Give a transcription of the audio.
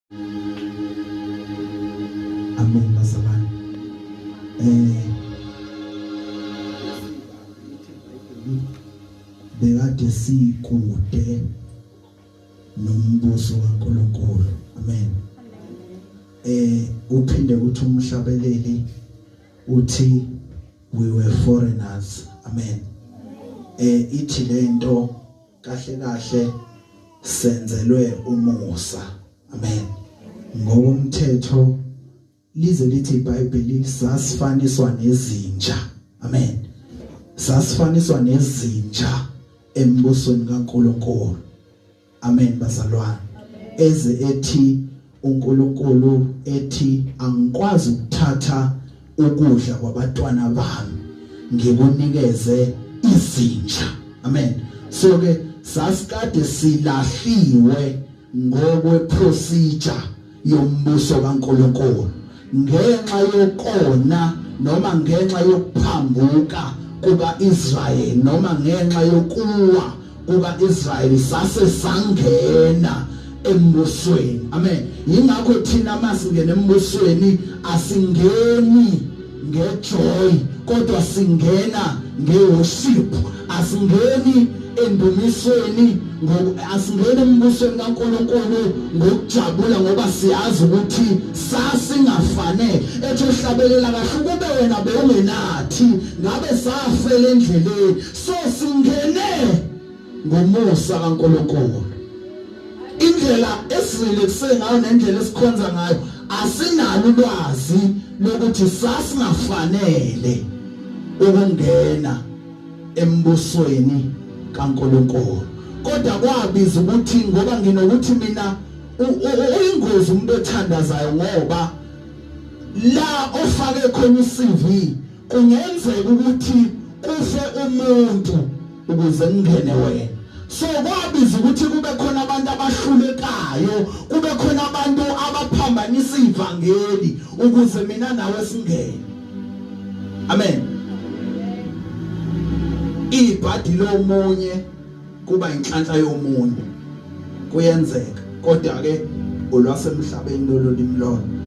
Amen bazalwane. Bekade sikude nombuso kaNkulunkulu. Amen. Uphinde uthi umhlabeleli uthi we were foreigners. Amen. Ithi lento kahle senzelwe umusa. Amen. Ngokomthetho lize lithi iBhayibheli sasifaniswa nezinja. Amen. Sasifaniswa nezinja embusweni kaNkulunkulu. Amen bazalwane. Eze ethi uNkulunkulu ethi angikwazi ukuthatha ukudla kwabantwana bami ngikunikeze izinja. Amen. So ke sasikade silahliwe ngokwe procedure yombuso kaNkulunkulu ngenxa yokona noma ngenxa yokuphambuka kukaIsrayeli noma ngenxa yokuwa kukaIsrayeli sase sangena embusweni. Amen. Yingakho thina masingena embusweni asingeni ngejoy kodwa singena ngeworship. Asingeni endumisweni asingene embusweni kaNkulunkulu ngokujabula ngoba siyazi ukuthi sasingafanele ethohlabelela kahle kube wena bewungenathi ngabe safela endleleni so singene ngomusa kaNkulunkulu. Indlela esizile kusengayo nendlela esikhonza ngayo asinalo ulwazi lokuthi sasingafanele ukungena embusweni kaNkulunkulu kodwa kwabiza ukuthi ngoba nginokuthi mina uyingozi umuntu othandazayo ngoba la ofake khona uCV kungenzeka ukuthi kufe umuntu ukuze ngene wena. So kwabiza ukuthi kube khona abantu abahlulekayo kube khona abantu abaphambanisa ivangeli ukuze mina nawe singene. Amen. Ibhadi lomunye kuba inhlanhla yomunye kuyenzeka kodwa ke olwasemhlabeni lolo limlona.